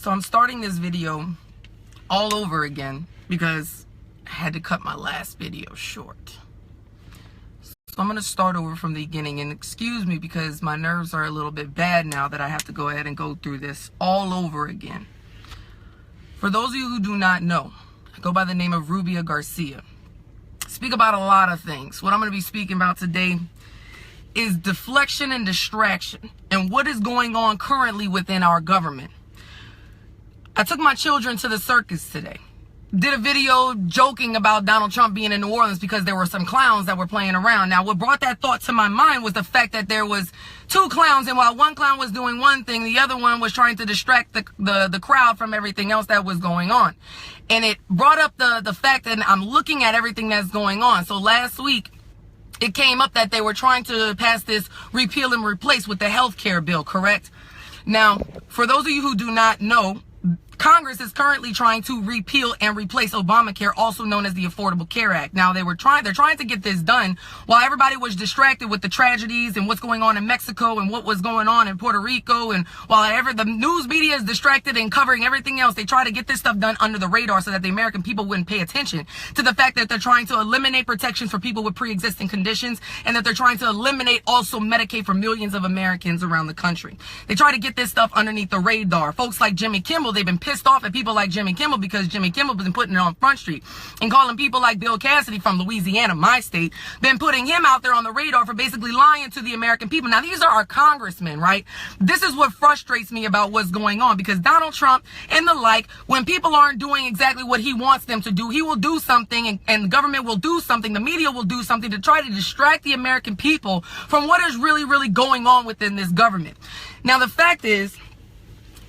So I'm starting this video all over again because I had to cut my last video short. So I'm going to start over from the beginning, and excuse me because my nerves are a little bit bad now that I have to go ahead and go through this all over again. For those of you who do not know, I go by the name of Rubia Garcia. Speak about a lot of things. What I'm going to be speaking about today is deflection and distraction and what is going on currently within our government. I took my children to the circus today. Did a video joking about Donald Trump being in New Orleans because there were some clowns that were playing around. Now, what brought that thought to my mind was the fact that there was two clowns, and while one clown was doing one thing, the other one was trying to distract the crowd from everything else that was going on. And it brought up the fact that I'm looking at everything that's going on. So last week, it came up that they were trying to pass this repeal and replace with the health care bill, correct? Now, for those of you who do not know, Congress is currently trying to repeal and replace Obamacare, also known as the Affordable Care Act. Now, they're trying to get this done while everybody was distracted with the tragedies and what's going on in Mexico and what was going on in Puerto Rico. And while the news media is distracted and covering everything else, they try to get this stuff done under the radar so that the American people wouldn't pay attention to the fact that they're trying to eliminate protections for people with pre-existing conditions, and that they're trying to eliminate also Medicaid for millions of Americans around the country. They try to get this stuff underneath the radar. Folks like Jimmy Kimmel, they've been pissed off at people like Jimmy Kimmel because Jimmy Kimmel has been putting it on Front Street and calling people like Bill Cassidy from Louisiana, my state, been putting him out there on the radar for basically lying to the American people. Now, these are our congressmen, right? This is what frustrates me about what's going on, because Donald Trump and the like, when people aren't doing exactly what he wants them to do, he will do something, and the government will do something, the media will do something to try to distract the American people from what is really, really going on within this government. Now, the fact is,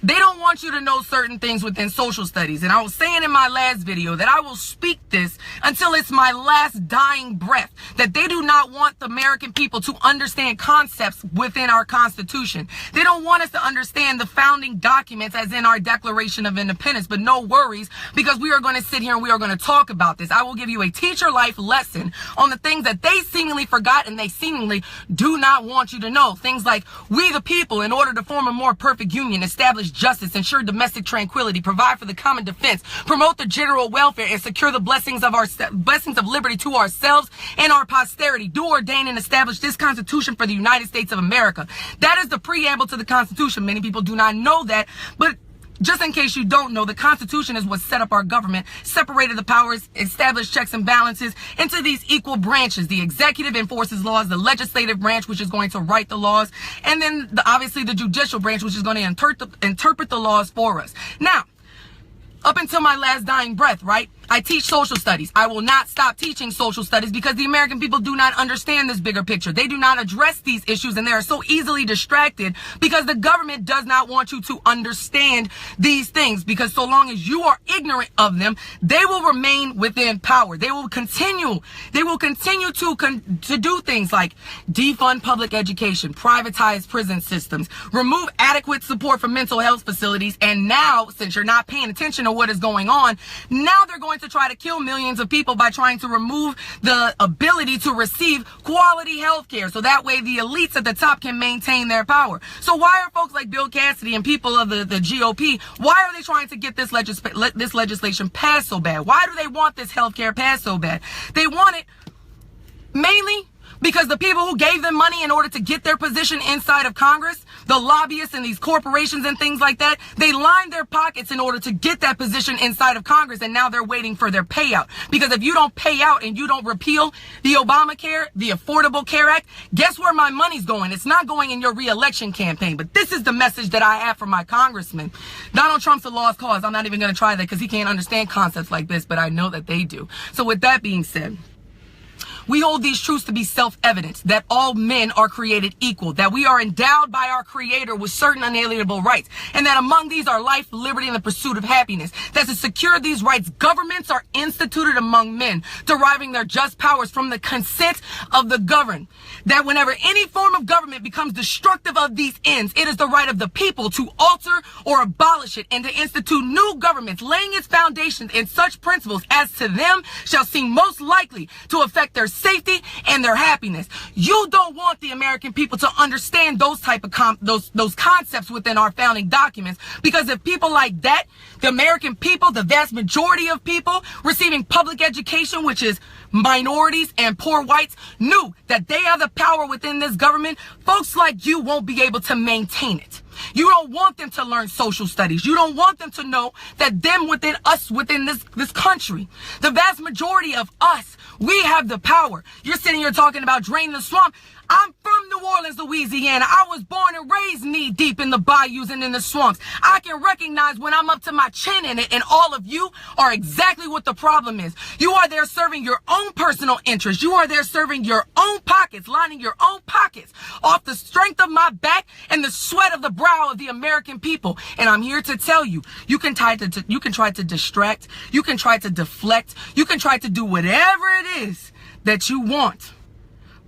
they don't want you to know certain things within social studies. And I was saying in my last video that I will speak this until it's my last dying breath, that they do not want the American people to understand concepts within our Constitution. They don't want us to understand the founding documents as in our Declaration of Independence. But no worries, because we are going to sit here and we are going to talk about this. I will give you a teacher life lesson on the things that they seemingly forgot and they seemingly do not want you to know. Things like, we the people, in order to form a more perfect union, establish justice, ensure domestic tranquility, provide for the common defense, promote the general welfare, and secure the blessings of liberty to ourselves and our posterity. Do ordain and establish this Constitution for the United States of America. That is the preamble to the Constitution. Many people do not know that, but just in case you don't know, the Constitution is what set up our government, separated the powers, established checks and balances into these equal branches. The executive enforces laws, the legislative branch, which is going to write the laws, and then obviously the judicial branch, which is going to interpret the laws for us. Now, up until my last dying breath, right? I teach social studies. I will not stop teaching social studies because the American people do not understand this bigger picture. They do not address these issues, and they are so easily distracted because the government does not want you to understand these things, because so long as you are ignorant of them, they will remain within power. They will continue to do things like defund public education, privatize prison systems, remove adequate support for mental health facilities, and now, since you're not paying attention to what is going on, now they're going to try to kill millions of people by trying to remove the ability to receive quality health care, so that way the elites at the top can maintain their power. So why are folks like Bill Cassidy and people of the GOP, why are they trying to get this legislation passed so bad? Why do they want this health care passed so bad? They want it mainly because the people who gave them money in order to get their position inside of Congress, the lobbyists and these corporations and things like that, they lined their pockets in order to get that position inside of Congress, and now they're waiting for their payout. Because if you don't pay out and you don't repeal the Obamacare, the Affordable Care Act, guess where my money's going? It's not going in your re-election campaign. But this is the message that I have for my congressman. Donald Trump's a lost cause. I'm not even going to try that because he can't understand concepts like this, but I know that they do. So with that being said, we hold these truths to be self-evident, that all men are created equal, that we are endowed by our Creator with certain unalienable rights, and that among these are life, liberty, and the pursuit of happiness. That to secure these rights, governments are instituted among men, deriving their just powers from the consent of the governed. That whenever any form of government becomes destructive of these ends, it is the right of the people to alter or abolish it, and to institute new governments, laying its foundations in such principles as to them shall seem most likely to affect their safety and their happiness. You don't want the American people to understand those type of those concepts within our founding documents, because if people like that, the American people, the vast majority of people receiving public education, which is minorities and poor whites, knew that they have the power within this government, folks like you won't be able to maintain it. You don't want them to learn social studies. You don't want them to know that them within us, within this country, the vast majority of us, we have the power. You're sitting here talking about draining the swamp. I'm from New Orleans, Louisiana. I was born and raised knee deep in the bayous and in the swamps. I can recognize when I'm up to my chin in it, and all of you are exactly what the problem is. You are there serving your own personal interests. You are there serving your own pockets, lining your own pockets off the strength of my back and the sweat of the brow of the American people. And I'm here to tell you, you can try to distract, you can try to deflect, you can try to do whatever it is that you want.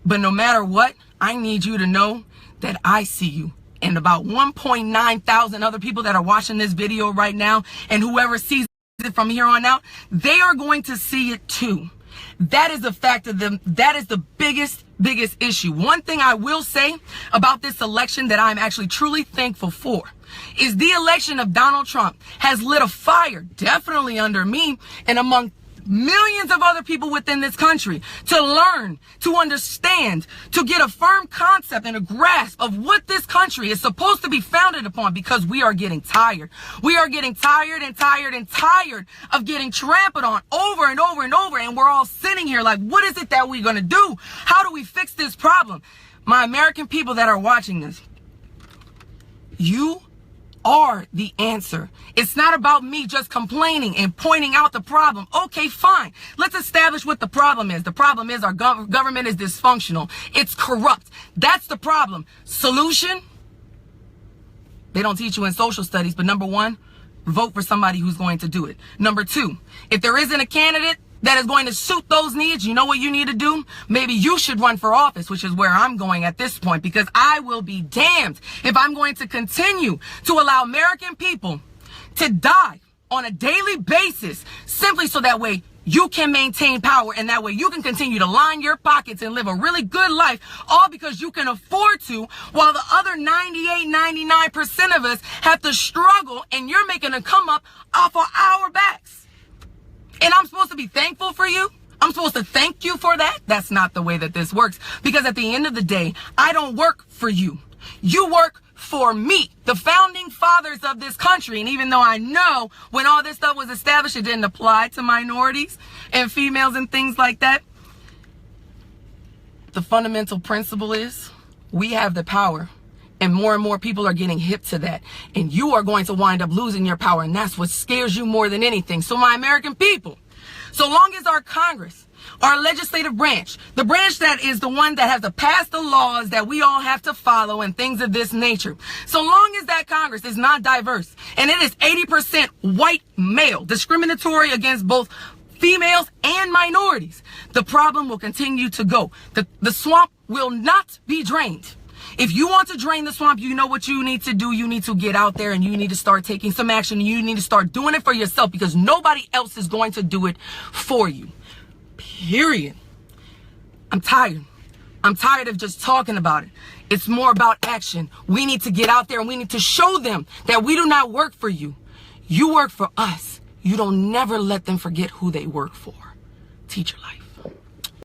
But no matter what, I need you to know that I see you, and about 1.9 thousand other people that are watching this video right now, and whoever sees it from here on out, they are going to see it too. That is the fact of them. That is the biggest issue. One thing I will say about this election that I'm actually truly thankful for is the election of Donald Trump has lit a fire, definitely under me and among millions of other people within this country, to learn, to understand, to get a firm concept and a grasp of what this country is supposed to be founded upon, because we are getting tired. We are getting tired of getting trampled on over and over and over, and we're all sitting here like, what is it that we're going to do? How do we fix this problem? My American people that are watching this, you are the answer. It's not about me just complaining and pointing out the problem. Okay, fine. Let's establish what the problem is. The problem is our government is dysfunctional. It's corrupt. That's the problem. Solution? They don't teach you in social studies, but number one, vote for somebody who's going to do it. Number two, if there isn't a candidate that is going to suit those needs, you know what you need to do? Maybe you should run for office, which is where I'm going at this point, because I will be damned if I'm going to continue to allow American people to die on a daily basis simply so that way you can maintain power, and that way you can continue to line your pockets and live a really good life, all because you can afford to, while the other 99% of us have to struggle, and you're making a come up off of our backs. And I'm supposed to be thankful for you? I'm supposed to thank you for that? That's not the way that this works. Because at the end of the day, I don't work for you. You work for me, the founding fathers of this country. And even though I know when all this stuff was established, it didn't apply to minorities and females and things like that, the fundamental principle is we have the power. And more people are getting hip to that. And you are going to wind up losing your power. And that's what scares you more than anything. So my American people, so long as our Congress, our legislative branch, the branch that is the one that has to pass the laws that we all have to follow and things of this nature, so long as that Congress is not diverse and it is 80% white male, discriminatory against both females and minorities, the problem will continue to go. The swamp will not be drained. If you want to drain the swamp, you know what you need to do. You need to get out there and you need to start taking some action. You need to start doing it for yourself, because nobody else is going to do it for you. Period. I'm tired. I'm tired of just talking about it. It's more about action. We need to get out there and we need to show them that we do not work for you. You work for us. You don't never let them forget who they work for. Teach your life.